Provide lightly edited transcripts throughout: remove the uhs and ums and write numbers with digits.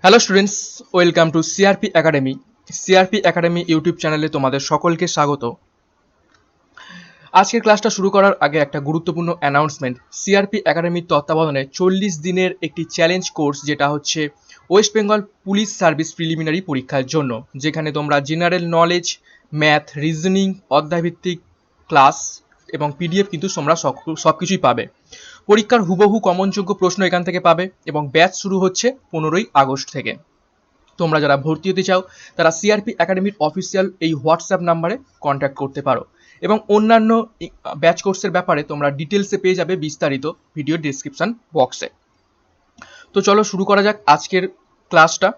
Hello students, welcome to CRP academy. CRP academy YouTube চ্যানেলে তোমাদের সকলকে স্বাগত। আজকের ক্লাসটা শুরু করার আগে একটা গুরুত্বপূর্ণ অ্যানাউন্সমেন্ট। সিআরপি একাডেমির তত্ত্বাবধানে 40 দিনের একটি চ্যালেঞ্জ কোর্স, যেটা হচ্ছে West Bengal police service preliminary পরীক্ষার জন্য, যেখানে তোমরা জেনারেল নলেজ, ম্যাথ, রিজনিং, অধ্যায়ভিত্তিক ক্লাস এবং পিডিএফ কিন্তু তোমরা সব কিছুই পাবে। পরীক্ষার হুবহু কমনযোগ্য প্রশ্ন এখান থেকে পাবে এবং ব্যাচ শুরু হচ্ছে 15ই আগস্ট থেকে। তোমরা যারা ভর্তি হতে চাও তারা সিআরপি একাডেমির অফিসিয়াল এই হোয়াটসঅ্যাপ নাম্বারে কন্ট্যাক্ট করতে পারো এবং অন্যান্য ব্যাচ কোর্সের ব্যাপারে তোমরা ডিটেলসে পেয়ে যাবে বিস্তারিত ভিডিও ডেসক্রিপশন বক্সে। তো চলো শুরু করা যাক আজকের ক্লাসটা,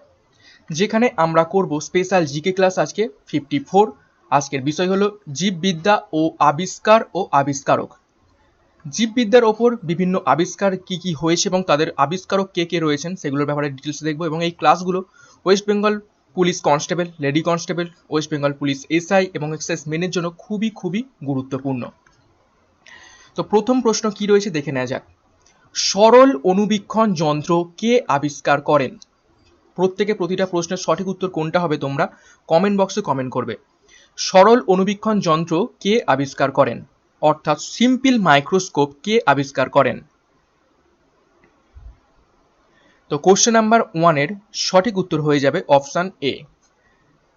যেখানে আমরা করব স্পেশাল জিকে ক্লাস। আজকে 54। আজকের বিষয় হলো জীববিদ্যা ও আবিষ্কার ও আবিষ্কারক। জীববিদ্যার ওপর বিভিন্ন আবিষ্কার কি কি হয়েছে এবং তাদের আবিষ্কারক কে কে রয়েছেন সেগুলোর ব্যাপারে ডিটেলসে দেখবো। এবং এই ক্লাসগুলো West Bengal police constable, lady constable, West Bengal police SI এবং এক্সাইজ মেনের জন্য খুবই খুবই গুরুত্বপূর্ণ। তো প্রথম প্রশ্ন কি রয়েছে দেখে নেওয়া যাক। সরল অণুবীক্ষণ যন্ত্র কে আবিষ্কার করেন? প্রত্যেকে প্রতিটা প্রশ্নের সঠিক উত্তর কোনটা হবে তোমরা কমেন্ট বক্সে কমেন্ট করবে। সরল অণুবীক্ষণ যন্ত্র কে আবিষ্কার করেন, অর্থাৎ সিম্পল মাইক্রোস্কোপ কে আবিষ্কার করেন? তো কোশ্চেন নাম্বার 1 এর সঠিক উত্তর হয়ে যাবে অপশন এ,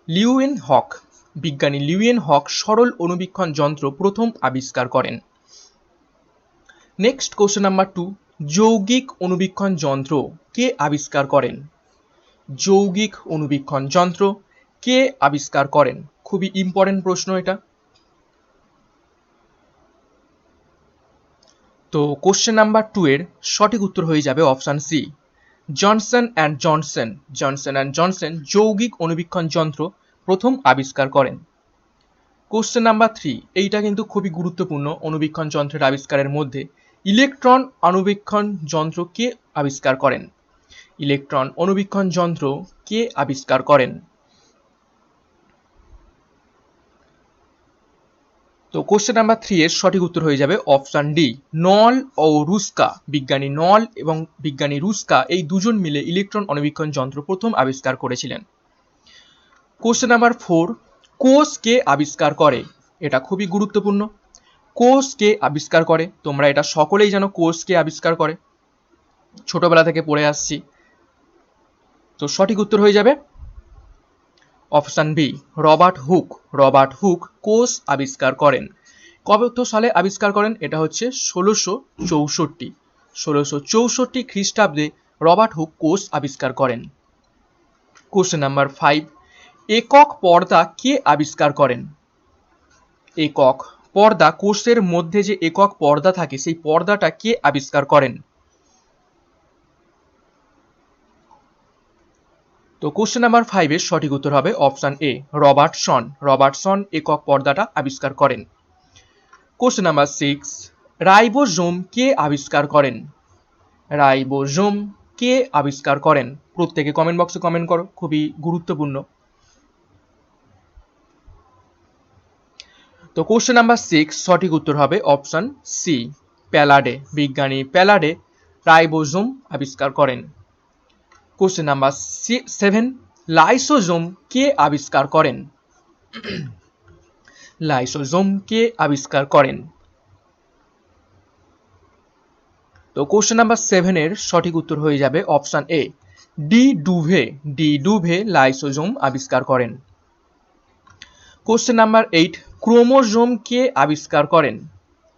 লিউয়েন হক। বিজ্ঞানী লিউয়েন হক সরল অণুবীক্ষণ যন্ত্র প্রথম আবিষ্কার করেন। নেক্সট কোশ্চেন নাম্বার 2, যৌগিক অণুবীক্ষণ যন্ত্র কে আবিষ্কার করেন? যৌগিক অণুবীক্ষণ যন্ত্র কে আবিষ্কার করেন? খুবই ইম্পর্টেন্ট প্রশ্ন এটা। তো কোশ্চেন নাম্বার 2 এর সঠিক উত্তর হয়ে যাবে option C, Johnson and Johnson. Johnson and Johnson যৌগিক অণুবীক্ষণ যন্ত্র প্রথম আবিষ্কার করেন। কোশ্চেন নাম্বার 3, এইটা কিন্তু খুবই গুরুত্বপূর্ণ অণুবীক্ষণ যন্ত্রের আবিষ্কারের মধ্যে। ইলেকট্রন অণুবীক্ষণ যন্ত্র কে আবিষ্কার করেন? ইলেকট্রন অণুবীক্ষণ যন্ত্র কে আবিষ্কার করেন? তো কোশ্চেন নাম্বার 3 এর সঠিক উত্তর হয়ে যাবে অপশন ডি, নল ও রুস্কা। বিজ্ঞানী নল এবং বিজ্ঞানী রুস্কা এই দুজন মিলে ইলেকট্রন অণুবীক্ষণ যন্ত্র প্রথম আবিষ্কার করেছিলেন। কোশ্চেন নাম্বার 4, কোষ কে আবিষ্কার করে? এটা খুবই গুরুত্বপূর্ণ। কোষ কে আবিষ্কার করে? তোমরা এটা সকলেই জানো কোষ কে আবিষ্কার করে, ছোটবেলা থেকে পড়ে আসছি। তো সঠিক উত্তর হয়ে যাবে option B, Robert Hooke. Robert Hooke কোষ আবিষ্কার করেন। কত সালে আবিষ্কার করেন? এটা হচ্ছে 1664। 1664 খ্রিস্টাব্দে রবার্ট হুক কোষ আবিষ্কার করেন। কোশ্চেন নাম্বার 5, একক পর্দা কে আবিষ্কার করেন? একক পর্দা, কোষের মধ্যে যে একক পর্দা থাকে সেই পর্দাটা কে আবিষ্কার করেন? তো কোশ্চেন নাম্বার 5 এর সঠিক উত্তর হবে অপশন এ, রবার্টসন। রবার্টসন একক পর্দাটা আবিষ্কার করেন। কোশ্চেন নাম্বার 6, রাইবোজোম কে আবিষ্কার করেন? রাইবোজোম কে আবিষ্কার করেন? প্রত্যেকে কমেন্ট বক্সে কমেন্ট করো, খুবই গুরুত্বপূর্ণ। তো কোশ্চেন নাম্বার 6 সঠিক উত্তর হবে অপশন সি, প্যালাডে। বিজ্ঞানী প্যালাডে রাইবোজোম আবিষ্কার করেন। কোশ্চেন নাম্বার 7, লাইসোজোম কে আবিষ্কার করেন? লাইসোজোম কে আবিষ্কার করেন? তো কোশ্চেন নাম্বার 7 এর সঠিক উত্তর হয়ে যাবে option A, de Duve. De Duve lysosome আবিষ্কার করেন। কোশ্চেন নাম্বার 8, ক্রোমোজোম কে আবিষ্কার করেন?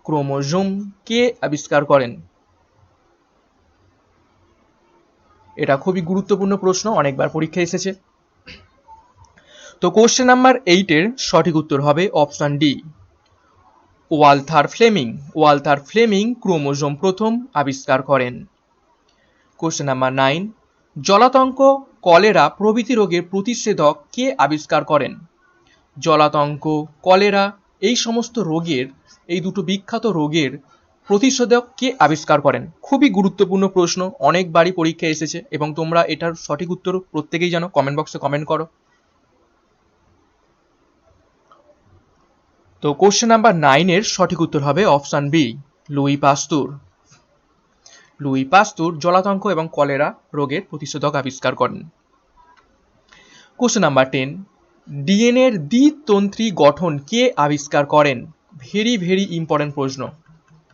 ক্রোমোজোম কে আবিষ্কার করেন? এটা খুবই গুরুত্বপূর্ণ প্রশ্ন, অনেকবার পরীক্ষায় এসেছে। তো কোশ্চেন নাম্বার 8 এর সঠিক উত্তর হবে option D, Walther Flemming. Walther Flemming chromosome প্রথম আবিষ্কার করেন। কোশ্চেন নাম্বার 9, জলাতঙ্ক, কলেরা প্রভৃতি রোগের প্রতিষেধক কে আবিষ্কার করেন? জলাতঙ্ক, কলেরা এই সমস্ত রোগের, এই দুটো বিখ্যাত রোগের প্রতিষেধক কে আবিষ্কার করেন? খুবই গুরুত্বপূর্ণ প্রশ্ন, অনেকবারই পরীক্ষায় এসেছে এবং তোমরা এটার সঠিক উত্তর প্রত্যেকেই জানো, কমেন্ট বক্সে কমেন্ট করো। তো কোশ্চেন নাম্বার 9 এর সঠিক উত্তর হবে option B, Louis Pasteur. Louis Pasteur জলাতঙ্ক এবং কলেরা রোগের প্রতিষেধক আবিষ্কার করেন। কোশ্চেন নাম্বার 10, ডিএনএর দ্বিতন্ত্রী গঠন কে আবিষ্কার করেন? ভেরি ভেরি ইম্পর্টেন্ট প্রশ্ন,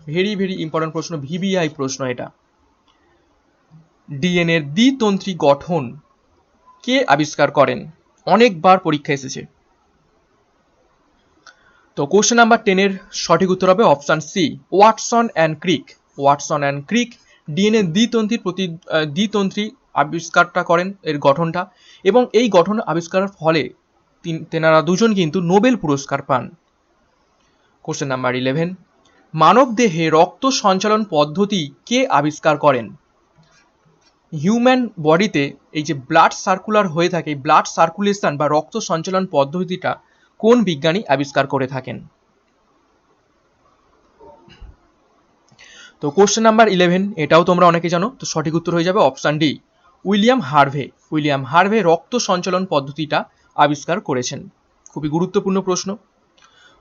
ভেরি ভেরি ইম্পর্টেন্ট প্রশ্ন, ভিভিআই প্রশ্ন এটা। ডিএনএর দ্বিতন্ত্রী গঠন কে আবিষ্কার করেন? অনেকবার পরীক্ষা এসেছে। তো কোশ্চেন নাম্বার 10 এর সঠিক উত্তর হবে option C, Watson and Crick. Watson and Crick DNA দ্বিতন্ত্রী আবিষ্কারটা করেন, এর গঠনটা, এবং এই গঠন আবিষ্কারের ফলে তেনারা দুজন কিন্তু নোবেল পুরস্কার পান। কোশ্চেন নাম্বার 11, মানব দেহে রক্ত সঞ্চালন পদ্ধতি কে আবিষ্কার করেন? হিউম্যান বডিতে এই যে ব্লাড সার্কুলার হয়ে থাকে, ব্লাড সার্কুলেশন বা রক্ত সঞ্চালন পদ্ধতিটা কোন বিজ্ঞানী আবিষ্কার করে থাকেন? তো কোশ্চেন নাম্বার 11, এটাও তোমরা অনেকে জানো, তো সঠিক উত্তর হয়ে যাবে option D, William Harvey. William Harvey রক্ত সঞ্চালন পদ্ধতিটা আবিষ্কার করেছেন। খুবই গুরুত্বপূর্ণ প্রশ্ন।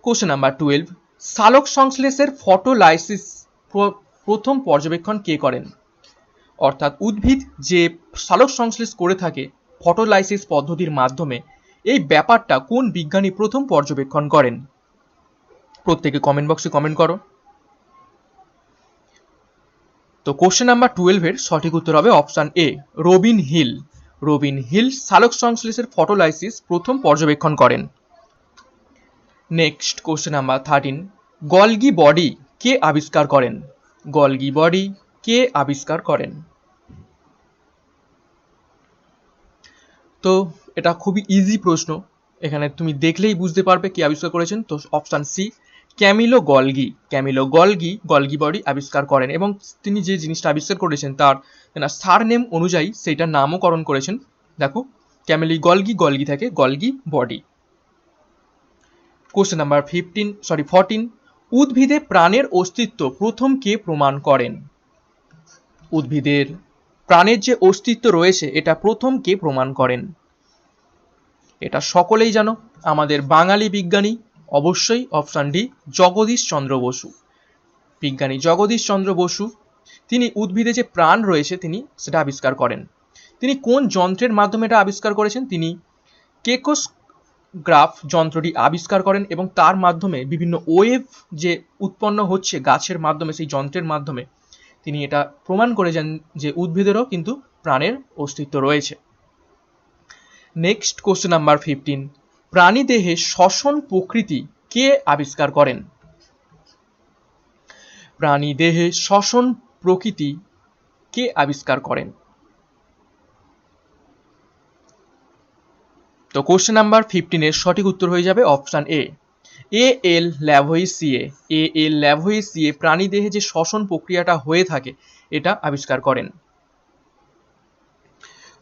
কোশ্চেন নাম্বার 12, সালোক সংশ্লেষের ফটোলাইসিস প্রথম পর্যবেক্ষণ কে করেন? অর্থাৎ উদ্ভিদ যে সালোক সংশ্লেষ করে থাকে ফটোলাইসিস পদ্ধতির মাধ্যমে, এই ব্যাপারটা কোন বিজ্ঞানী প্রথম পর্যবেক্ষণ করেন? প্রত্যেকে কমেন্ট বক্সে কমেন্ট করো। তো কোশ্চেন নাম্বার 12 এর সঠিক উত্তর হবে option A, Robin Hill. Robin Hill সালোক সংশ্লেষের ফটোলাইসিস প্রথম পর্যবেক্ষণ করেন। Next question number 13, Golgi body কে আবিষ্কার করেন? গলগি বডি কে আবিষ্কার করেন? তো এটা খুবই ইজি প্রশ্ন, এখানে তুমি দেখলেই বুঝতে পারবে কে আবিষ্কার করেছেন। তো option C, Camillo Golgi. Camillo Golgi Golgi body আবিষ্কার করেন, এবং তিনি যে জিনিসটা আবিষ্কার করেছেন তার সার নেম অনুযায়ী সেইটার নামকরণ করেছেন। দেখো, ক্যামিলি গলগি থেকে গলগি বডি। কোশ্চেন নাম্বার 14, উদ্ভিদে প্রাণের অস্তিত্ব প্রথম কে প্রমাণ করেন? উদ্ভিদের প্রাণের যে অস্তিত্ব রয়েছে এটা প্রথম কে প্রমাণ করেন? এটা সকলেই জানো, আমাদের বাঙালি বিজ্ঞানী, অবশ্যই অপশন ডি, জগদীশ চন্দ্র বসু। বিজ্ঞানী জগদীশ চন্দ্র বসু তিনি উদ্ভিদে যে প্রাণ রয়েছে তিনি সেটা আবিষ্কার করেন। তিনি কোন যন্ত্রের মাধ্যমে এটা আবিষ্কার করেছেন? তিনি কেকোগ্রাফ যন্ত্রটি আবিষ্কার করেন, এবং তার মাধ্যমে বিভিন্ন ওয়েভ যে উৎপন্ন হচ্ছে গাছের মাধ্যমে, সেই যন্ত্রের মাধ্যমে তিনি এটা প্রমাণ করেছেন যে উদ্ভিদেরও কিন্তু প্রাণের অস্তিত্ব রয়েছে। নেক্সট কোশ্চেন নাম্বার 15, প্রাণী দেহে শ্বসন প্রকৃতি কে আবিষ্কার করেন? প্রাণী দেহে শ্বসন প্রকৃতি কে আবিষ্কার করেন? তো কোশ্চেন নাম্বার 15 এর সঠিক উত্তর হয়ে যাবে অপশন এ, এল ল্যাভোইসিয়ে। এল ল্যাভোইসিয়ে প্রাণী দেহে যে শ্বসন প্রক্রিয়াটা হয়ে থাকে এটা আবিষ্কার করেন।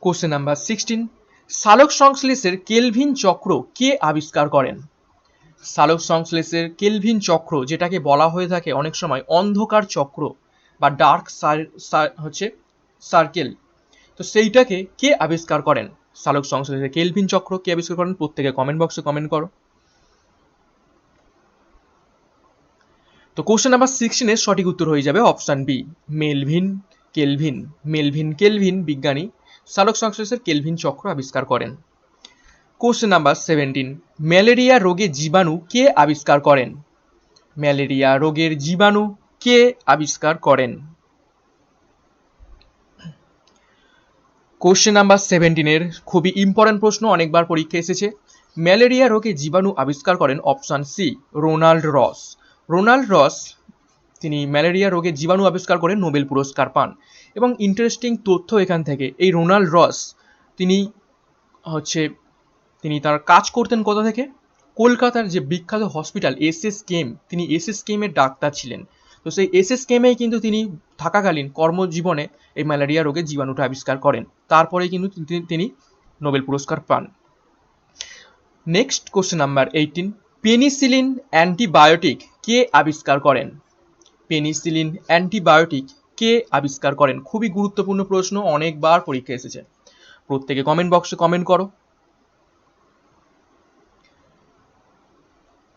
কোশ্চেন নাম্বার 16, সালোক সংশ্লেষের কেলভিন চক্র কে আবিষ্কার করেন? সালোক সংশ্লেষের কেলভিন চক্র, যেটাকে বলা হয়ে থাকে অনেক সময় অন্ধকার চক্র বা ডার্ক সার্কেল, তো সেইটাকে কে আবিষ্কার করেন? সালোক সংশ্লেষের কেলভিন চক্র কে আবিষ্কার করেন? প্রত্যেকে কমেন্ট বক্সে কমেন্ট করো। তো কোশ্চেন নাম্বার 16 এর সঠিক উত্তর হয়ে যাবে option B, Melvin Kelvin. Melvin Kelvin বিজ্ঞানী সালোক সংশ্লেষের কেলভিন চক্র আবিষ্কার করেন। কোশ্চেন নাম্বার 17, ম্যালেরিয়া রোগের জীবাণু কে আবিষ্কার করেন? ম্যালেরিয়া রোগের জীবাণু কে আবিষ্কার করেন? কোশ্চেন নাম্বার 17 এর খুবই ইম্পর্টেন্ট প্রশ্ন, অনেকবার পরীক্ষা এসেছে। ম্যালেরিয়া রোগের জীবাণু আবিষ্কার করেন option C, Ronald Ross. Ronald Ross তিনি ম্যালেরিয়া রোগের জীবাণু আবিষ্কার করে নোবেল পুরস্কার পান। এবং ইন্টারেস্টিং তথ্য এখান থেকে, এই রোনাল্ড রস তিনি তার কাজ করতেন কোথা থেকে? কলকাতার যে বিখ্যাত হসপিটাল এসএসকেএম, তিনি এসএসকেএমের ডাক্তার ছিলেন। তো সেই এসএসকেএমেই কিন্তু তিনি থাকাকালীন কর্মজীবনে এই ম্যালেরিয়া রোগের জীবাণুটা আবিষ্কার করেন, তারপরেই কিন্তু তিনি নোবেল পুরস্কার পান। Next question number 18, penicillin antibiotic কে আবিষ্কার করেন? পেনিসিলিন অ্যান্টিবায়োটিক কে আবিষ্কার করেন? খুবই গুরুত্বপূর্ণ প্রশ্ন, অনেকবার পরীক্ষা এসেছে। প্রত্যেকে কমেন্ট বক্সে কমেন্ট করো।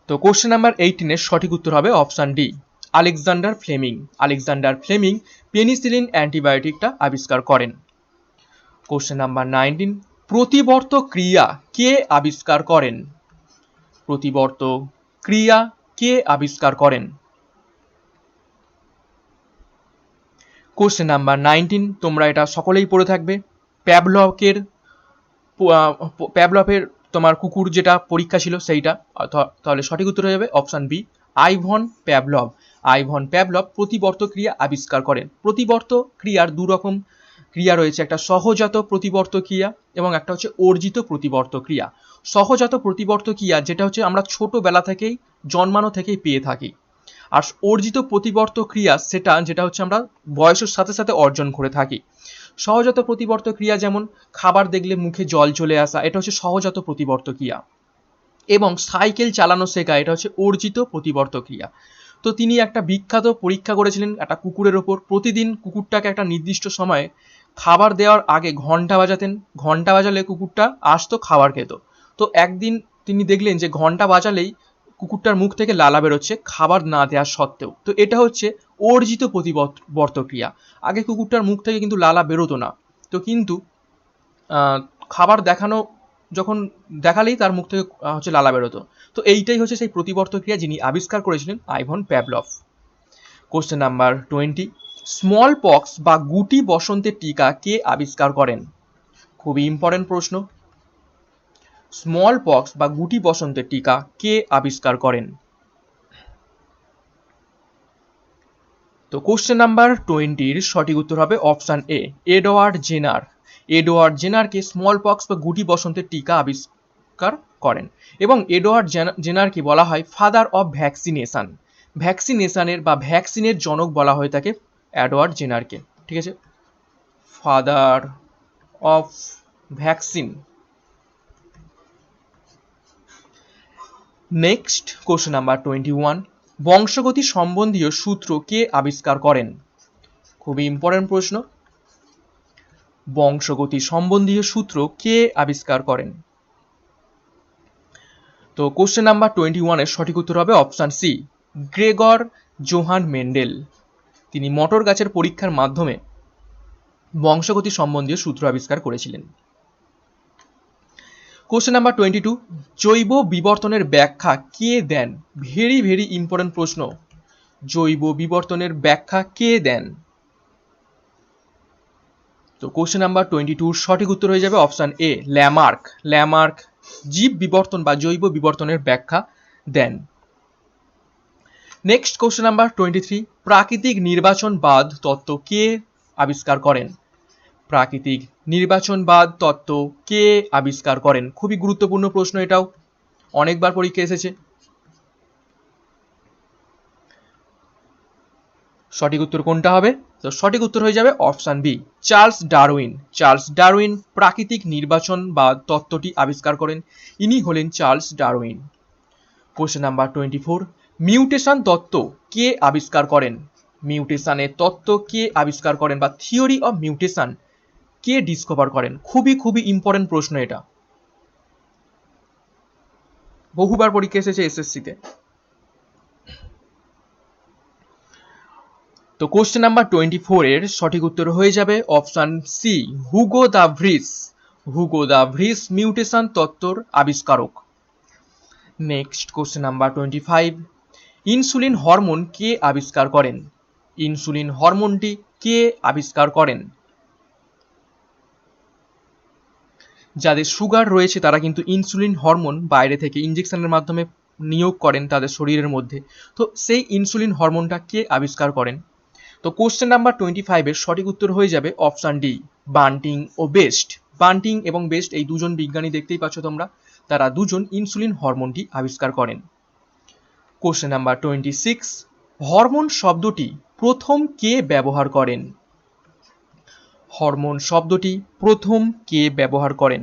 তো কোশ্চেন নাম্বার 18 এর সঠিক উত্তর হবে option D, Alexander Fleming. Alexander Fleming penicillin অ্যান্টিবায়োটিকটা আবিষ্কার করেন। কোশ্চেন নাম্বার 19, প্রতিবর্ত ক্রিয়া কে আবিষ্কার করেন? প্রতিবর্ত ক্রিয়া কে আবিষ্কার করেন? কোশ্চেন নাম্বার 19, তোমরা এটা সকলেই পড়ে থাকবে। প্যাভলভের তোমার কুকুর যেটা পরীক্ষা ছিল সেইটা, তাহলে সঠিক উত্তর হয়ে যাবে অপশন বি, আইভন প্যাভলভ। আইভন প্যাভলভ প্রতিবর্ত ক্রিয়া আবিষ্কার করেন। প্রতিবর্ত ক্রিয়ার দু রকম ক্রিয়া রয়েছে, একটা সহজাত প্রতিবর্ত ক্রিয়া এবং একটা হচ্ছে অর্জিত প্রতিবর্ত ক্রিয়া। সহজাত প্রতিবর্ত ক্রিয়া যেটা হচ্ছে আমরা ছোটবেলা থেকেই, জন্মানো থেকেই পেয়ে থাকি, আর অর্জিত প্রতিবর্ত ক্রিয়া সেটা যেটা হচ্ছে আমরা বয়সের সাথে সাথে অর্জন করে থাকি। সহজাত প্রতিবর্ত ক্রিয়া যেমন খাবার দেখলে মুখে জল চলে আসা, এটা হচ্ছে সহজাত প্রতিবর্ত ক্রিয়া, এবং সাইকেল চালানো শেখা, এটা হচ্ছে অর্জিত প্রতিবর্ত ক্রিয়া। তো তিনি একটা বিখ্যাত পরীক্ষা করেছিলেন একটা কুকুরের ওপর। প্রতিদিন কুকুরটাকে একটা নির্দিষ্ট সময়ে খাবার দেওয়ার আগে ঘন্টা বাজাতেন, ঘন্টা বাজালে কুকুরটা আসতো, খাবার খেত। তো একদিন তিনি দেখলেন যে ঘন্টা বাজালেই কুকুরটার মুখ থেকে লালা বেরোচ্ছে খাবার না দেওয়ার সত্ত্বেও। তো এটা হচ্ছে অর্জিত প্রতিবর্ত ক্রিয়া। আগে কুকুরটার মুখ থেকে কিন্তু লালা বেরোতো না, তো কিন্তু খাবার দেখানো যখন দেখালেই তার মুখ থেকে হচ্ছে লালা বেরোতো। তো এইটাই হচ্ছে সেই প্রতিবর্ত ক্রিয়া যিনি আবিষ্কার করেছিলেন, Ivan Pavlov. Question number 20, smallpox বা গুটি বসন্তের টিকা কে আবিষ্কার করেন? খুবই ইম্পর্টেন্ট প্রশ্ন। স্মল পক্স বা গুটি বসন্তের টিকা কে আবিষ্কার করেন? তো কোশ্চেন নাম্বার 20-র সঠিক উত্তর হবে option A, Edward Jenner. Edward জেনারকে স্মল পক্স বা গুটি বসন্তের টিকা আবিষ্কার করেন, এবং এডওয়ার্ড জেনারকে বলা হয় ফাদার অফ ভ্যাকসিনেশন। ভ্যাকসিনেশনের বা ভ্যাকসিনের জনক বলা হয়ে থাকে এডওয়ার্ড জেনারকে। ঠিক আছে, father of vaccine. Next question number 21, বংশগতি সম্বন্ধীয় সূত্র কে আবিষ্কার করেন? খুবই ইম্পর্টেন্ট প্রশ্ন। বংশগতি সম্বন্ধীয় সূত্র কে আবিষ্কার করেন? তো কোশ্চেন নাম্বার 21-এর সঠিক উত্তর হবে option C, Gregor Johann Mendel. তিনি মটর গাছের পরীক্ষার মাধ্যমে বংশগতি সম্বন্ধীয় সূত্র আবিষ্কার করেছিলেন। কোশ্চেন নাম্বার 22, জৈব বিবর্তনের ব্যাখ্যা কে দেন? ভেরি ভেরি ইম্পর্টেন্ট প্রশ্ন। জৈব বিবর্তনের ব্যাখ্যা কে দেন? তো কোশ্চেন নাম্বার 22 সঠিক উত্তর হয়ে যাবে অপশন এ, ল্যামার্ক। ল্যামার্ক জীব বিবর্তন বা জৈব বিবর্তনের ব্যাখ্যা দেন। নেক্সট কোশ্চেন নাম্বার 23, প্রাকৃতিক নির্বাচনবাদ তত্ত্ব কে আবিষ্কার করেন? প্রাকৃতিক নির্বাচনবাদ তত্ত্ব কে আবিষ্কার করেন? খুবই গুরুত্বপূর্ণ প্রশ্ন, এটাও অনেকবার পরীক্ষা এসেছে। সঠিক উত্তর কোনটা হবে? তো সঠিক উত্তর হয়ে যাবে option B, Charles Darwin. Charles Darwin প্রাকৃতিক নির্বাচনবাদ তত্ত্বটি আবিষ্কার করেন, ইনি হলেন Charles Darwin. Question number 24, mutation তত্ত্ব কে আবিষ্কার করেন? মিউটেশনের তত্ত্ব কে আবিষ্কার করেন বা theory of mutation K discover করেন? খুবই খুবই ইম্পর্টেন্ট প্রশ্ন, এটা বহুবার পরীক্ষা এসেছে এসএসসিতে। তো কোশ্চেন নাম্বার 24-এর সঠিক উত্তর হয়ে যাবে option C, Hugo de Vries. Hugo de Vries mutation তত্ত্বর আবিষ্কারক। Next question number 25, insulin hormone কে আবিষ্কার করেন? ইনসুলিন হরমোনটি কে আবিষ্কার করেন? যাদের সুগার রয়েছে তারা কিন্তু ইনসুলিন হরমোন বাইরে থেকে ইনজেকশনের মাধ্যমে নিয়োগ করেন তাদের শরীরের মধ্যে। তো সেই ইনসুলিন হরমোনটা কে আবিষ্কার করেন? তো কোশ্চেন নাম্বার 25-এর সঠিক উত্তর হয়ে যাবে অপশন ডি, বান্টিং ও বেস্ট। বান্টিং এবং বেস্ট এই দুজন বিজ্ঞানী দেখতেই পাচ্ছ তোমরা, তারা দুজন ইনসুলিন হরমোনটি আবিষ্কার করেন। কোশ্চেন নাম্বার 26, হরমোন শব্দটি প্রথম কে ব্যবহার করেন? হরমোন শব্দটি প্রথম কে ব্যবহার করেন?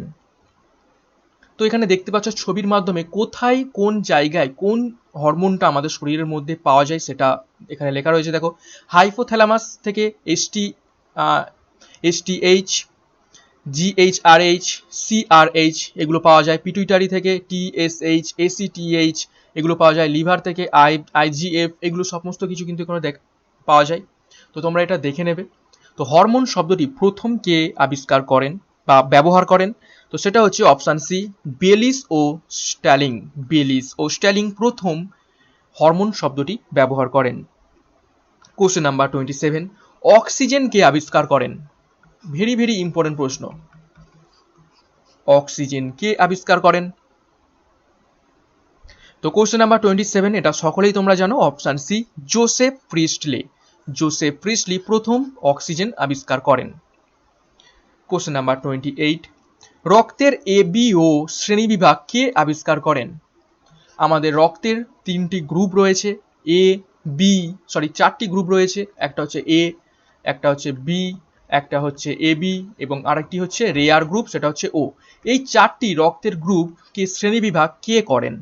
তো এখানে দেখতে পাচ্ছ ছবির মাধ্যমে কোথায় কোন জায়গায় কোন হরমোনটা আমাদের শরীরের মধ্যে পাওয়া যায় সেটা এখানে লেখা রয়েছে। দেখো, হাইপোথ্যালামাস থেকে এসটিএইচ, GHRH, CRH এগুলো পাওয়া যায় পিটুইটারি থেকে, TSH, ACTH এগুলো পাওয়া যায় লিভার থেকে, IGF এগুলো সমস্ত কিছু কিন্তু এখানে পাওয়া যায়। তো তোমরা এটা দেখে নেবে। তো হরমোন শব্দটি প্রথম কে আবিষ্কার করেন বা ব্যবহার করেন? তো সেটা হচ্ছে অপশান সি, বেলিস ও স্ট্যালিং। বেলিস ও স্ট্যালিং প্রথম হরমোন শব্দটি ব্যবহার করেন। কোশ্চেন নাম্বার 27, অক্সিজেন কে আবিষ্কার করেন? ভেরি ভেরি ইম্পর্টেন্ট প্রশ্ন। অক্সিজেন কে আবিষ্কার করেন? তো কোশ্চেন নাম্বার 27, এটা সকলেই তোমরা জানো, option C, Joseph Priestley. Joseph Priestley প্রথম অক্সিজেন আবিষ্কার করেন। কোশ্চেন নাম্বার 28, রক্তের এ বি ও শ্রেণীবিভাগ কে আবিষ্কার করেন? আমাদের রক্তের তিনটি গ্রুপ রয়েছে, চারটি গ্রুপ রয়েছে। একটা হচ্ছে এ, একটা হচ্ছে বি, একটা হচ্ছে এ বি এবং আরেকটি হচ্ছে রেয়ার গ্রুপ, সেটা হচ্ছে ও। এই চারটি রক্তের গ্রুপ কে শ্রেণীবিভাগ কে করেন?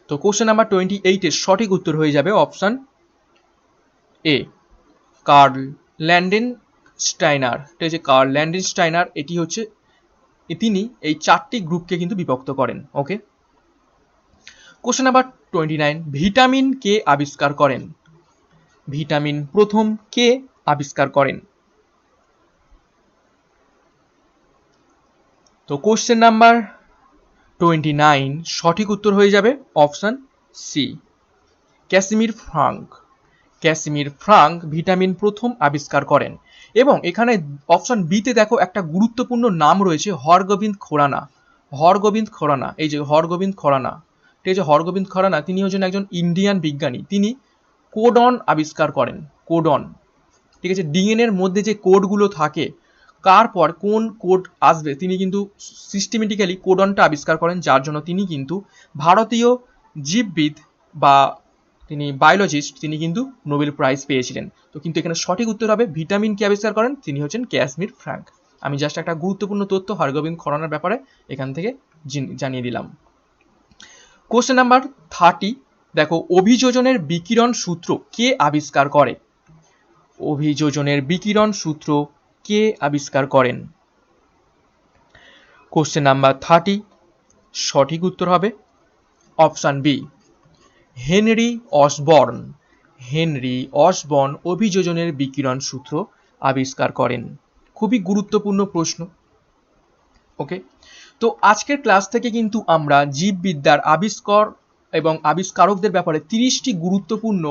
তো কোশ্চেন নাম্বার 28 এর সঠিক উত্তর হয়ে যাবে অপশন এ, কার্ল ল্যান্ডেনস্টাইনার। এটা হচ্ছে কার্ল ল্যান্ডেনস্টাইনার, এটি হচ্ছে তিনি এই চারটি গ্রুপকে কিন্তু বিভক্ত করেন। ওকে। কোশ্চেন নাম্বার 29, ভিটামিন কে আবিষ্কার করেন? ভিটামিন প্রথম কে আবিষ্কার করেন? তো কোশ্চেন নাম্বার 29 সঠিক উত্তর হয়ে যাবে option C, Casimir Frank. Casimir Frank vitamin প্রথম আবিষ্কার করেন। এবং এখানে অপশন বিতে দেখো একটা গুরুত্বপূর্ণ নাম রয়েছে, হরগোবিন্দ খোরানা। হরগোবিন্দ খোরানা, এই যে হরগোবিন্দ খোরানা, ঠিক আছে, হরগোবিন্দ খোরানা তিনি হচ্ছেন একজন ইন্ডিয়ান বিজ্ঞানী। তিনি কোডন আবিষ্কার করেন। কোডন, ঠিক আছে, ডিএনএ এর মধ্যে যে কোডগুলো থাকে, কার পর কোন কোড আসবে, তিনি কিন্তু সিস্টেমেটিক্যালি কোডনটা আবিষ্কার করেন, যার জন্য তিনি কিন্তু ভারতীয় জীববিদ বা তিনি বায়োলজিস্ট, তিনি কিন্তু নোবেল প্রাইজ পেয়েছিলেন। তো কিন্তু এখানে সঠিক উত্তর হবে ভিটামিন কে আবিষ্কার করেন, তিনি হচ্ছেন ক্যাসমির ফ্রাঙ্ক। আমি জাস্ট একটা গুরুত্বপূর্ণ তথ্য হরগোবিন্দ খোরানার ব্যাপারে এখান থেকে জানিয়ে দিলাম। কোশ্চেন নাম্বার 30, দেখো অভিযোজনের বিকিরণ সূত্র কে আবিষ্কার করে? অভিযোজনের বিকিরণ সূত্র কে আবিষ্কার করেন? কোশ্চেন নাম্বার 30 সঠিক উত্তর হবে option B, Henry Osborn. Henry Osborn অভিযোজনের বিকিরণ সূত্র আবিষ্কার করেন। খুবই গুরুত্বপূর্ণ প্রশ্ন। ওকে। তো আজকের ক্লাস থেকে কিন্তু আমরা জীববিদ্যার আবিষ্কার এবং আবিষ্কারকদের ব্যাপারে 30টি গুরুত্বপূর্ণ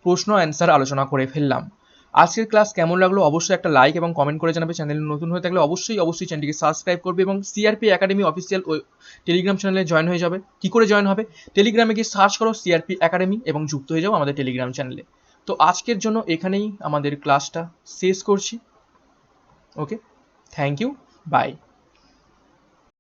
প্রশ্ন অ্যান্সার আলোচনা করে ফেললাম। আজকের ক্লাস কেমন লাগলো অবশ্যই একটা লাইক এবং কমেন্ট করে জানাবে। চ্যানেলে নতুন হয়ে থাকলে অবশ্যই চ্যানেলটিকে সাবস্ক্রাইব করবে এবং সিআরপি একাডেমি অফিসিয়াল টেলিগ্রাম চ্যানেলে জয়েন হয়ে যাবে। কি করে জয়েন হবে? টেলিগ্রামে গিয়ে সার্চ করো সিআরপি একাডেমি এবং যুক্ত হয়ে যাও আমাদের টেলিগ্রাম চ্যানেলে। তো আজকের জন্য এখানেই আমাদের ক্লাসটা শেষ করছি। ওকে, থ্যাংক ইউ, বাই।